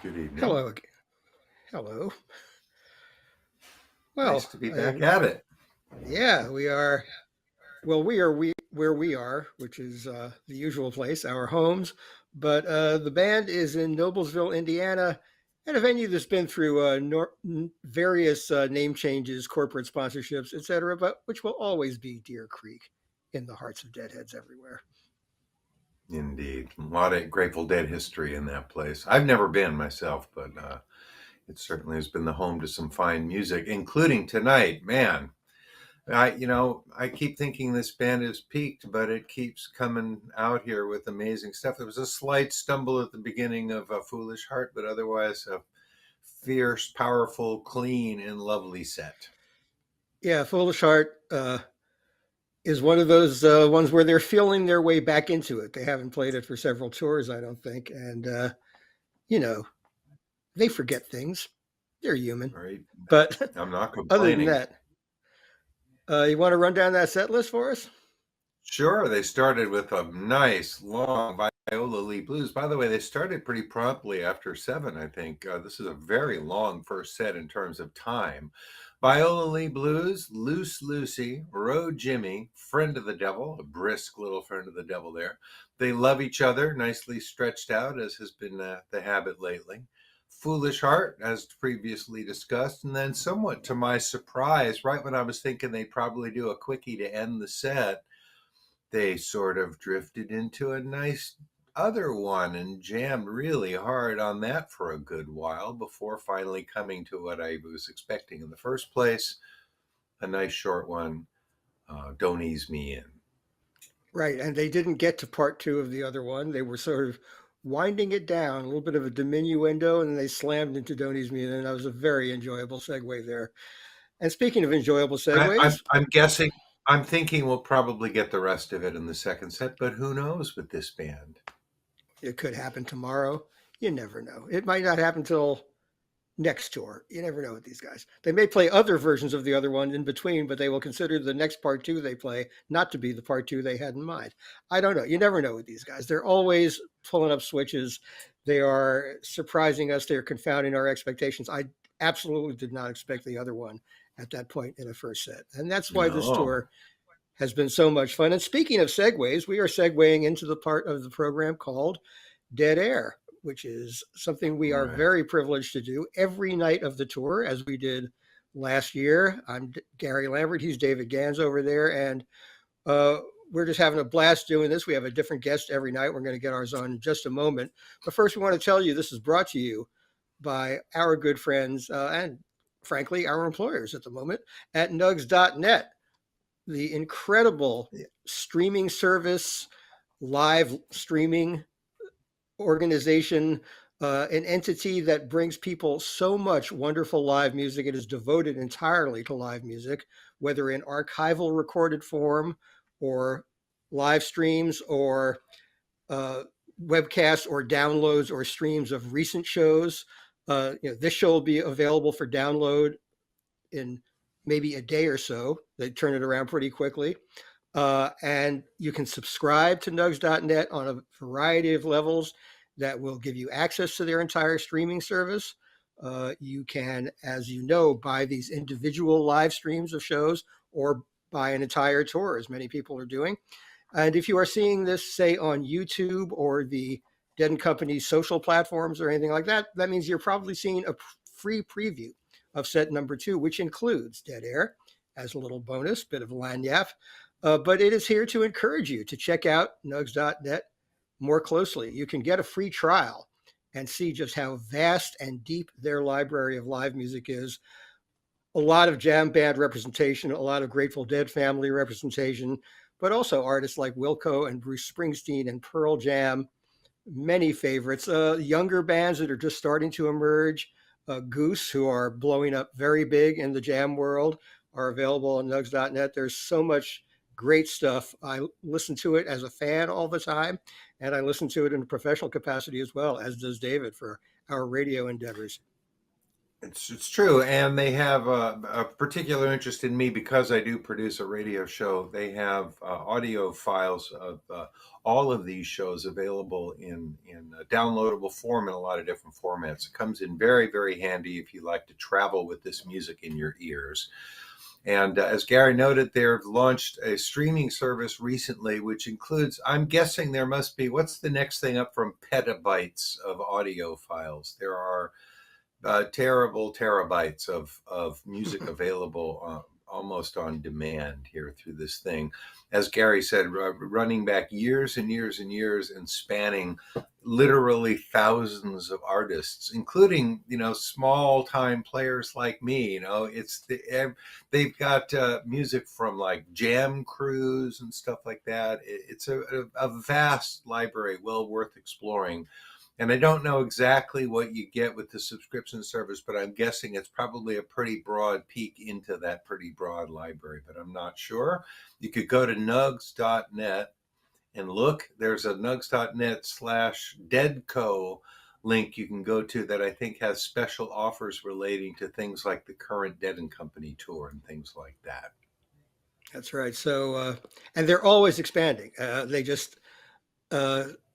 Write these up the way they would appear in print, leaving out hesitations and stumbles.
Good evening. Hello. Hello. Nice Well, to be back at it. yeah, we are. Well, we where we are, which is the usual place, our homes. But the band is in Noblesville, Indiana, at a venue that's been through various name changes, corporate sponsorships, etc., but which will always be Deer Creek in the hearts of Deadheads everywhere. Indeed. A lot of Grateful Dead history in that place. I've never been myself, but it certainly has been the home to some fine music, including tonight. Man, I keep thinking this band is peaked, but it keeps coming out here with amazing stuff. There was a slight stumble at the beginning of a Foolish Heart, but otherwise a fierce, powerful, clean, and lovely set. Yeah, Foolish Heart is one of those ones where they're feeling their way back into it. They haven't played it for several tours, I don't think, and you know they forget things. They're human. Right? But I'm not other than complaining. that, you want to run down that set list for us? Sure, they started with a nice long Viola Lee blues. By the way, they started pretty promptly after seven, I think. This is a very long first set in terms of time. Viola Lee blues, Loose Lucy, Road Jimmy, Friend of the Devil, a brisk little friend of the devil there. They love each other, nicely stretched out, as has been the habit lately. Foolish Heart, as previously discussed, and then somewhat to my surprise, right when I was thinking they'd probably do a quickie to end the set, they sort of drifted into a nice other one and jammed really hard on that for a good while before finally coming to what I was expecting in the first place, a nice short one, Don't Ease Me In. Right. And they didn't get to part two of the other one. They were sort of winding it down, a little bit of a diminuendo, and then they slammed into Don't Ease Me In. And that was a very enjoyable segue there. And speaking of enjoyable segues, I'm guessing, I'm thinking we'll probably get the rest of it in the second set, but who knows with this band? it could happen tomorrow. You never know. It might not happen till next tour. You never know with these guys. They may play other versions of the other one in between, but they will consider the next part two they play not to be the part two they had in mind. I don't know. You never know with these guys. They're always pulling up switches. They are surprising us. They're confounding our expectations. I absolutely did not expect the other one at that point in the first set. And that's why this No. tour has been so much fun. And speaking of segues, we are segueing into the part of the program called Dead Air, which is something we are Right. very privileged to do every night of the tour, as we did last year. I'm Gary Lambert. He's David Gans over there. And uh, we're just having a blast doing this. We have a different guest every night. We're going to get ours on in just a moment. But first, we want to tell you this is brought to you by our good friends and, frankly, our employers at the moment at nugs.net, the incredible streaming service, live streaming organization, an entity that brings people so much wonderful live music. It is devoted entirely to live music, whether in archival recorded form or live streams or uh, webcasts or downloads or streams of recent shows. This show will be available for download in maybe a day or so. They turn it around pretty quickly. And you can subscribe to nugs.net on a variety of levels that will give you access to their entire streaming service. You can, as you know, buy these individual live streams of shows or buy an entire tour, as many people are doing. And if you are seeing this, say, on YouTube or the Dead and Company social platforms or anything like that, that means you're probably seeing a free preview of set number two, which includes Dead Air as a little bonus, bit of lagniappe. But it is here to encourage you to check out nugs.net more closely. You can get a free trial and see just how vast and deep their library of live music is. A lot of jam band representation, a lot of Grateful Dead family representation, but also artists like Wilco and Bruce Springsteen and Pearl Jam, many favorites. Younger bands that are just starting to emerge, Goose, who are blowing up very big in the jam world, are available on nugs.net. There's so much great stuff. I listen to it as a fan all the time, and I listen to it in a professional capacity as well, as does David for our radio endeavors. It's true, and they have a particular interest in me because I do produce a radio show. They have audio files of all of these shows available in a downloadable form in a lot of different formats. It comes in very, very handy if you like to travel with this music in your ears. And as Gary noted, they've launched a streaming service recently, which includes, I'm guessing there must be, what's the next thing up from petabytes of audio files? There are terrible terabytes of music available almost on demand here through this thing. As Gary said, running back years and years and years and spanning literally thousands of artists, including, small time players like me. They've got music from like jam crews and stuff like that. It's a vast library, well worth exploring. And I don't know exactly what you get with the subscription service, but I'm guessing it's probably a pretty broad peek into that pretty broad library, but I'm not sure. You could go to nugs.net and look. There's a nugs.net/deadco link you can go to that I think has special offers relating to things like the current Dead and Company tour and things like that. That's right. So, and they're always expanding. They just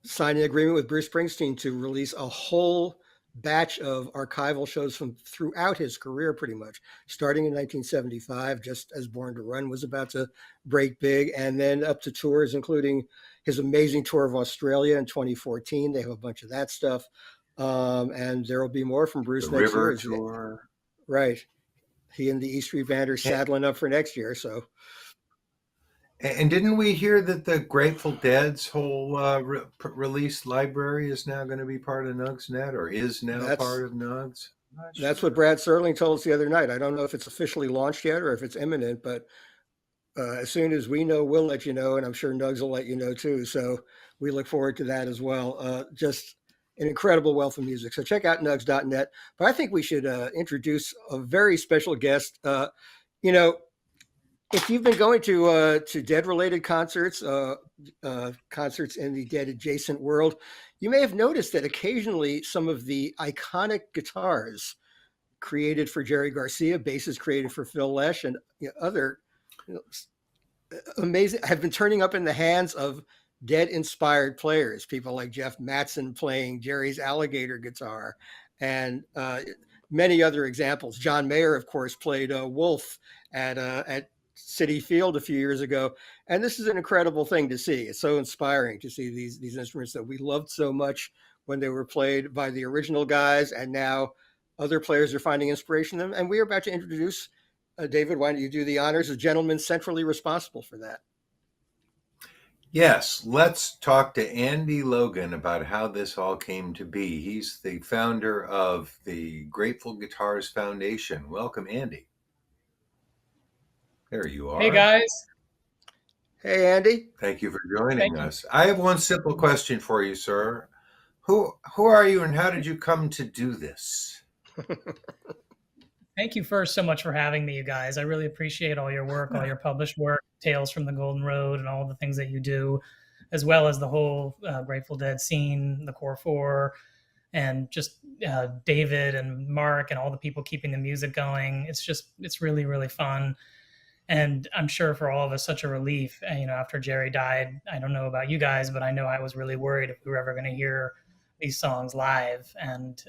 signed an agreement with Bruce Springsteen to release a whole batch of archival shows from throughout his career, pretty much, starting in 1975, just as Born to Run was about to break big, and then up to tours, including his amazing tour of Australia in 2014. They have a bunch of that stuff. And there will be more from Bruce The next River year. Tour. Right. He and the E Street Band are saddling up for next year. So. And didn't we hear that the Grateful Dead's whole release library is now going to be part of NugsNet, or is now part of Nugs? That's what Brad Serling told us the other night. I don't know if it's officially launched yet or if it's imminent, but as soon as we know, we'll let you know, and I'm sure Nugs will let you know too. So we look forward to that as well. Just an incredible wealth of music. So check out nugs.net. But I think we should introduce a very special guest. If you've been going to Dead-related concerts, concerts in the Dead adjacent world, you may have noticed that occasionally some of the iconic guitars created for Jerry Garcia, basses created for Phil Lesh, and other amazing have been turning up in the hands of Dead-inspired players. People like Jeff Mattson playing Jerry's alligator guitar, and many other examples. John Mayer, of course, played Wolf at City Field a few years ago, and this is an incredible thing to see. It's so inspiring to see these instruments that we loved so much when they were played by the original guys, and now other players are finding inspiration in them. And we are about to introduce David. Why don't you do the honors? A gentleman centrally responsible for that. Yes, let's talk to Andy Logan about how this all came to be. He's the founder of the Grateful Guitars Foundation. Welcome, Andy. There you are. Hey, guys. Hey, Andy. Thank you for joining us. I have one simple question for you, sir. Who are you and how did you come to do this? Thank you first so much for having me, you guys. I really appreciate all your work, all your published work, Tales from the Golden Road, and all the things that you do, as well as the whole Grateful Dead scene, the Core Four, and just David and Mark and all the people keeping the music going. It's really, really fun. And I'm sure for all of us, such a relief, after Jerry died. I don't know about you guys, but I know I was really worried if we were ever going to hear these songs live. And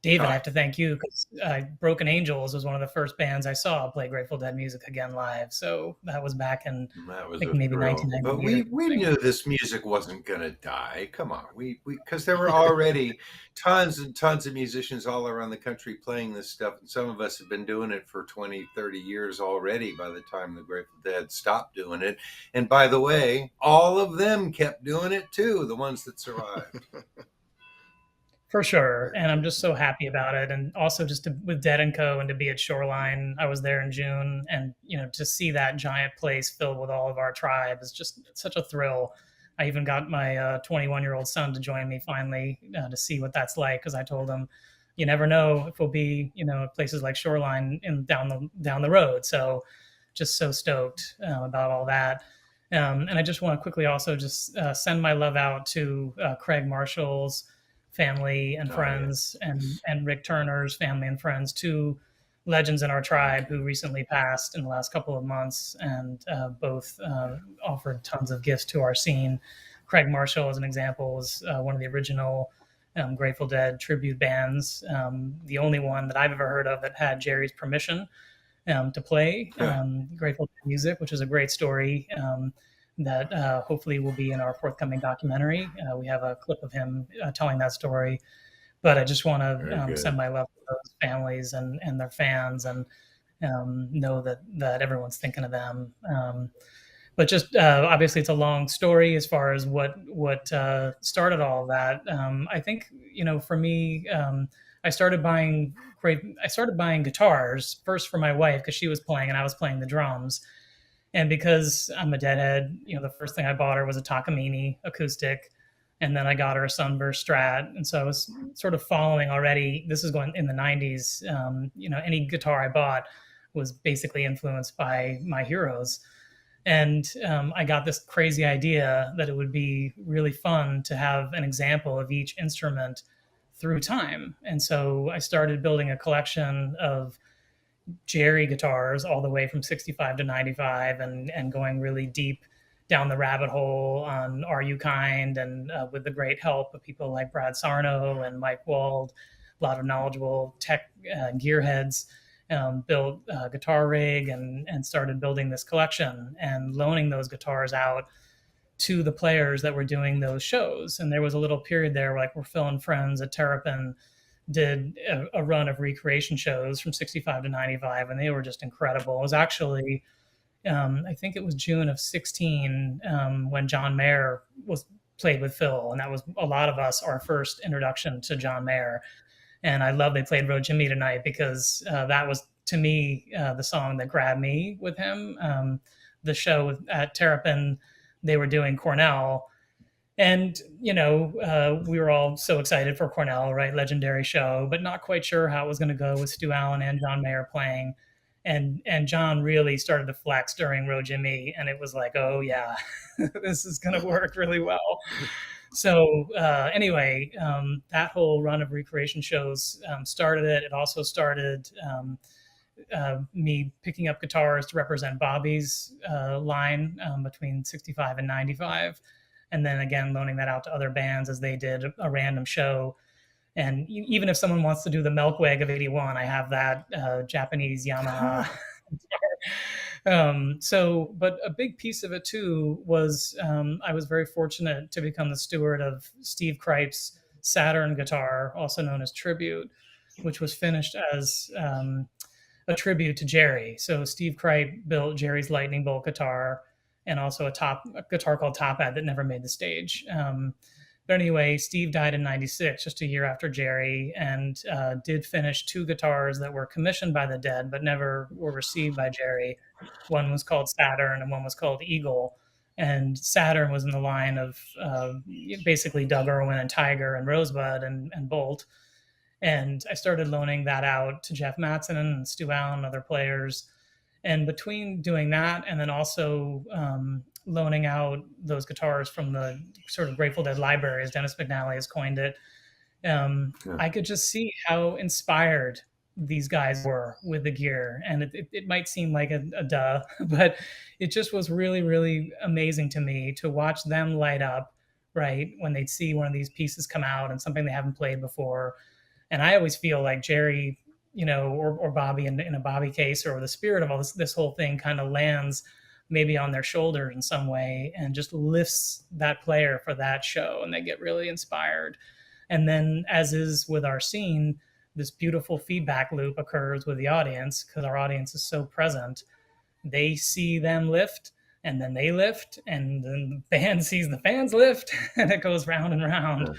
David, I have to thank you because Broken Angels was one of the first bands I saw play Grateful Dead music again live. So that was back in maybe 1990. But we knew this music wasn't going to die. Come on, we because there were already tons and tons of musicians all around the country playing this stuff, and some of us have been doing it for 20, 30 years already by the time the Grateful Dead stopped doing it. And by the way, all of them kept doing it too, the ones that survived. For sure. And I'm just so happy about it. And also just with Dead & Co. and to be at Shoreline, I was there in June, and, to see that giant place filled with all of our tribe is just such a thrill. I even got my 21-year-old son to join me finally to see what that's like. Cause I told him, you never know if we'll be, places like Shoreline down the road. So just so stoked about all that. And I just want to quickly also just send my love out to Craig Marshall's family and Oh, friends, yes. and Rick Turner's family and friends, two legends in our tribe who recently passed in the last couple of months, and both offered tons of gifts to our scene. Craig Marshall, as an example, was one of the original Grateful Dead tribute bands, the only one that I've ever heard of that had Jerry's permission to play Grateful Dead music, which is a great story that hopefully will be in our forthcoming documentary. We have a clip of him telling that story. But I just want Very to send good. my love to those families and their fans, and know that everyone's thinking of them. But just obviously, it's a long story as far as what started all of that. I think, for me, I started buying guitars first for my wife because she was playing and I was playing the drums. And because I'm a Deadhead, the first thing I bought her was a Takamine acoustic, and then I got her a Sunburst Strat. And so I was sort of following already. This is going in the '90s. Any guitar I bought was basically influenced by my heroes. And I got this crazy idea that it would be really fun to have an example of each instrument through time. And so I started building a collection of Jerry guitars all the way from 65 to 95, and going really deep down the rabbit hole on Are You Kind, and with the great help of people like Brad Sarno and Mike Wald, a lot of knowledgeable tech gearheads, built a guitar rig, and started building this collection and loaning those guitars out to the players that were doing those shows. And there was a little period there where, like, we're Phil and Friends at Terrapin did a run of recreation shows from 65 to 95, and they were just incredible. It was actually, I think it was June of 16, when John Mayer was played with Phil, and that was a lot of us, our first introduction to John Mayer. And I love they played Road Jimmy tonight because that was, to me, the song that grabbed me with him. The show at Terrapin, they were doing Cornell, and we were all so excited for Cornell, right? Legendary show, but not quite sure how it was going to go with Stu Allen and John Mayer playing. And John really started to flex during Road Jimmy, and it was like, oh yeah, this is going to work really well. So anyway, that whole run of recreation shows started it. It also started me picking up guitars to represent Bobby's line between 65 and 95. And then again, loaning that out to other bands as they did a random show. And even if someone wants to do the Milkweg of '81, I have that Japanese Yamaha. But a big piece of it too was I was very fortunate to become the steward of Steve Kripe's Saturn guitar, also known as Tribute, which was finished as a tribute to Jerry. So Steve Kripe built Jerry's Lightning Bolt guitar, and also a guitar called Top Hat that never made the stage. But anyway, Steve died in '96, just a year after Jerry, and did finish two guitars that were commissioned by the Dead but never were received by Jerry. One was called Saturn and one was called Eagle. And Saturn was in the line of basically Doug Irwin and Tiger and Rosebud and Bolt. And I started loaning that out to Jeff Mattson and Stu Allen and other players. And between doing that and then also loaning out those guitars from the sort of Grateful Dead library, as Dennis McNally has coined it, I could just see how inspired these guys were with the gear. And it might seem like a duh, but it just was really, really amazing to me to watch them light up, right, when they'd see one of these pieces come out and something they haven't played before. And I always feel like Jerry, or Bobby in a Bobby case, or the spirit of all this whole thing kind of lands maybe on their shoulder in some way and just lifts that player for that show, and they get really inspired. And then, as is with our scene, this beautiful feedback loop occurs with the audience because our audience is so present. They see them lift, and then they lift, and then the band sees the fans lift, and it goes round and round. Yeah.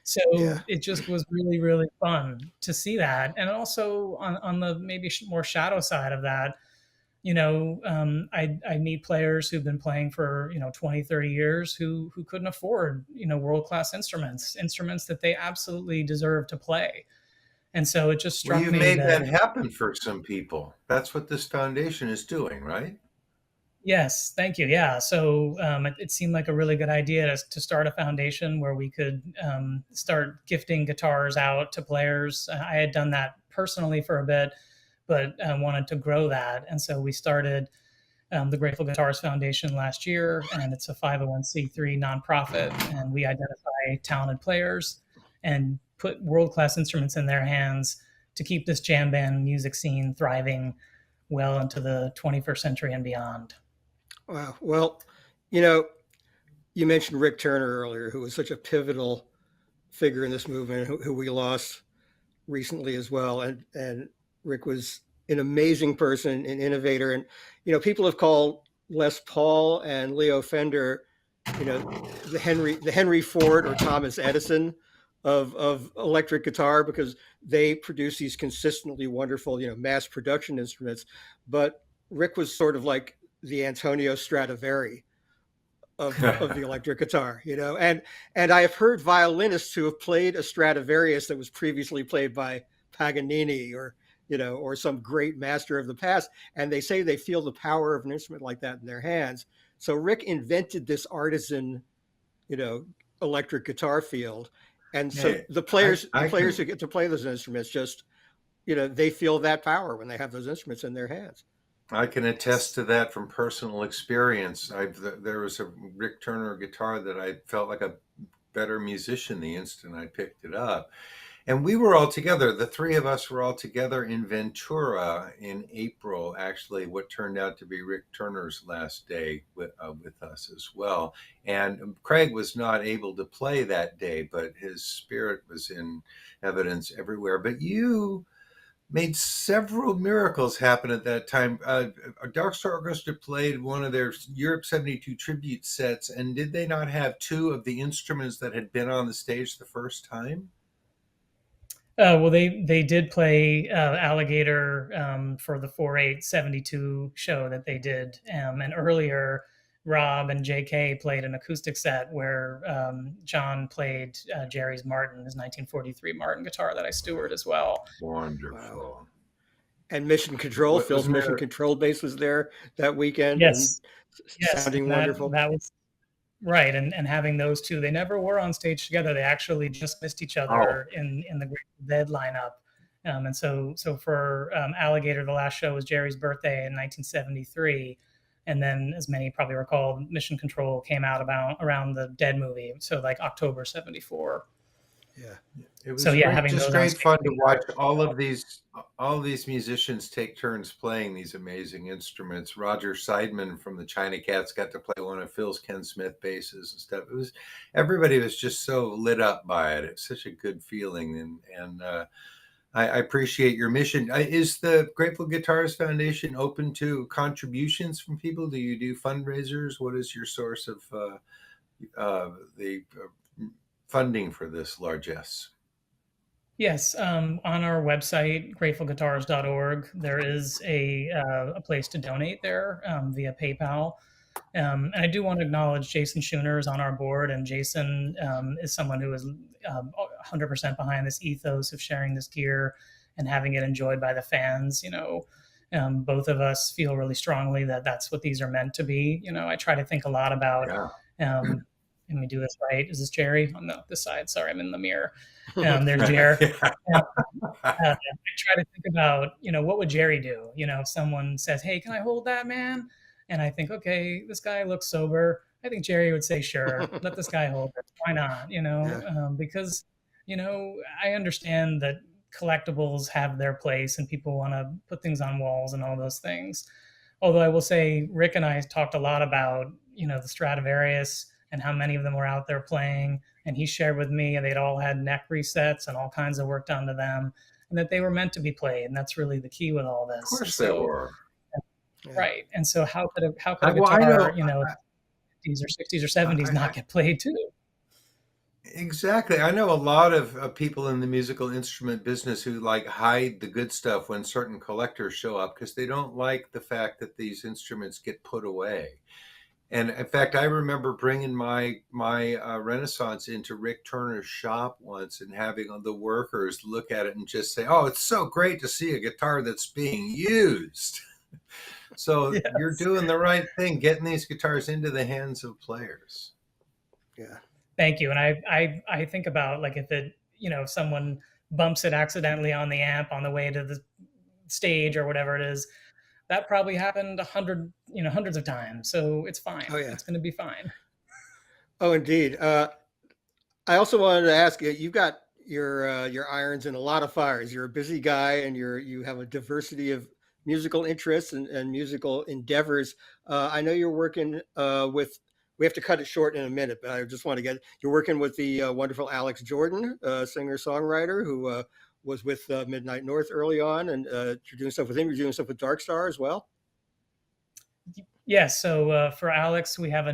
So it just was really, really fun to see that. And also on the maybe more shadow side of that, I meet players who've been playing for, 20, 30 years who couldn't afford, world-class instruments that they absolutely deserve to play. And so it just struck me. Well, you've made that happen for some people. That's what this foundation is doing, right? Yes, thank you. Yeah, so it seemed like a really good idea to start a foundation where we could start gifting guitars out to players. I had done that personally for a bit, but wanted to grow that, and so we started the Grateful Guitars Foundation last year, and it's a 501c3 nonprofit, and we identify talented players and put world-class instruments in their hands to keep this jam band music scene thriving well into the 21st century and beyond. Wow. Well, you know, you mentioned Rick Turner earlier, who was such a pivotal figure in this movement, who we lost recently as well. And Rick was an amazing person, an innovator. And, people have called Les Paul and Leo Fender, the Henry Ford or Thomas Edison of electric guitar, because they produce these consistently wonderful, mass production instruments. But Rick was sort of like the Antonio Stradivari of the electric guitar, and I have heard violinists who have played a Stradivarius that was previously played by Paganini or some great master of the past, and they say they feel the power of an instrument like that in their hands. So Rick invented this artisan, you know, electric guitar field, and so Hey, the players I who can get to play those instruments just, they feel that power when they have those instruments in their hands. attest to that from personal experience. There was a Rick Turner guitar that I felt like a better musician the instant I picked it up. And we were all together. The three of us were all together in Ventura in April, actually, what turned out to be Rick Turner's last day with us as well. And Craig was not able to play that day, but his spirit was in evidence everywhere. But you made several miracles happen at that time. Dark Star Orchestra played one of their Europe 72 tribute sets, and did they not have two of the instruments that had been on the stage the first time? Well, they did play Alligator for the 4/8/72 show that they did, and earlier Rob and J.K. played an acoustic set where John played Jerry's Martin, his 1943 Martin guitar that I steward as well. Wow. Wonderful. And Mission Control, What Phil's wasn't Mission there? Control bass was there that weekend and Yes, yes, sounding and that wonderful. that was right, and having those two, they never were on stage together. They actually just missed each Oh, other in the Grateful Dead lineup. And so for Alligator, the last show was Jerry's birthday in 1973, and then, as many probably recall, Mission Control came out about around the Dead movie, so like October '74. Yeah. it So was yeah, great, having just those on great stage fun to watch together. all of these musicians take turns playing these amazing instruments. Roger Seidman from the China Cats got to play one of Phil's Ken Smith basses and stuff. It was Everybody was just so lit up by it. It's such a good feeling, and I appreciate your mission. Is the Grateful Guitars Foundation open to contributions from people? Do you do fundraisers? What is your source of the funding for this largesse? Yes, on our website, gratefulguitars.org, there is a place to donate there via PayPal. And I do want to acknowledge Jason Schooner is on our board, and Jason is someone who is 100% behind this ethos of sharing this gear and having it enjoyed by the fans. Both of us feel really strongly that that's what these are meant to be. I try to think a lot about. Yeah. Let me do this right. Is this Jerry on this side? Sorry, I'm in the mirror. There's Jerry. I try to think about, what would Jerry do? If someone says, "Hey, can I hold that, man?" And I think, okay, this guy looks sober. I think Jerry would say, "Sure, let this guy hold it. Why not?" Yeah. Because, I understand that collectibles have their place and people want to put things on walls and all those things. Although I will say, Rick and I talked a lot about, the Stradivarius and how many of them were out there playing. And he shared with me, and they'd all had neck resets and all kinds of work done to them, and that they were meant to be played. And that's really the key with all Of this. course they were. Yeah. Right. And so how could a Well, I guitar, know 50s or 60s or 70s not get played too? exactly. I know a lot of people in the musical instrument business who like hide the good stuff when certain collectors show up because they don't like the fact that these instruments get put away. And in fact, I remember bringing my Renaissance into Rick Turner's shop once and having the workers look at it and just say, "Oh, it's so great to see a guitar that's being used." So you're Yes. doing the right thing, getting these guitars into the hands of players. Yeah. Thank you. And I think about, like, if it, if someone bumps it accidentally on the amp on the way to the stage or whatever it is, that probably happened hundreds of times. So it's fine. Oh, yeah. It's going to be fine. Oh, indeed. I also wanted to ask you, you've got your irons in a lot of fires. You're a busy guy and you have a diversity of musical interests and musical endeavors. I know you're working with, we have to cut it short in a minute, but I just want to you're working with the wonderful Alex Jordan, singer-songwriter who was with Midnight North early on, and you're doing stuff with him. You're doing stuff with Dark Star as well. Yes. So for Alex, we have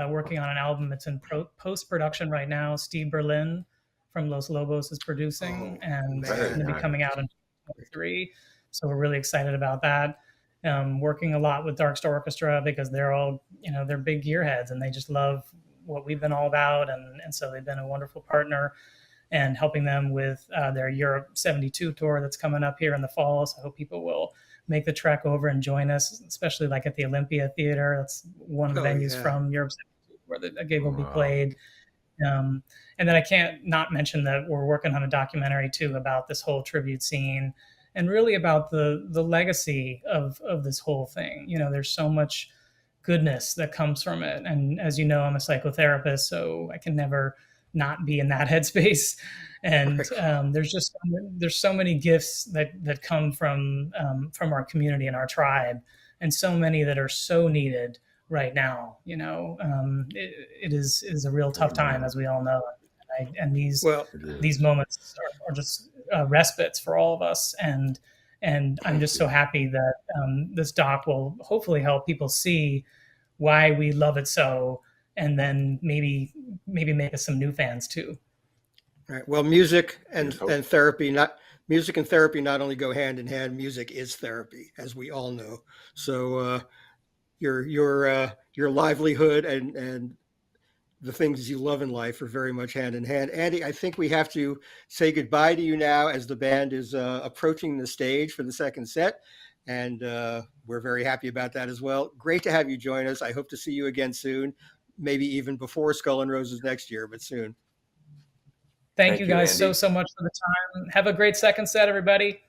working on an album. It's in post-production right now. Steve Berlin from Los Lobos is producing, and it's very going to be nice. coming out in 2023. So we're really excited about that. Working a lot with Dark Star Orchestra because they're all, they're big gearheads and they just love what we've been all about. And so they've been a wonderful partner, and helping them with their Europe 72 tour that's coming up here in the fall. So I hope people will make the trek over and join us, especially like at the Olympia Theater. That's one of the venues from Europe 72 where the gig will be played. And then I can't not mention that we're working on a documentary too about this whole tribute scene and really about the legacy of this whole thing. There's so much goodness that comes from it. And as you know, I'm a psychotherapist, so I can never not be in that headspace. And there's so many gifts that come from our community and our tribe, and so many that are so needed right now. It is a real tough time, as we all know. And these moments are just respites for all of us. And I'm just so happy that this doc will hopefully help people see why we love it so, and then maybe make us some new fans too. Right. Well, music and therapy not only go hand in hand. Music is therapy, as we all know. So your livelihood and the things you love in life are very much hand in hand. Andy, I think we have to say goodbye to you now as the band is approaching the stage for the second set. And we're very happy about that as well. Great to have you join us. I hope to see you again soon, maybe even before Skull and Roses next year, but soon. Thank you guys so much for the time. Have a great second set, everybody.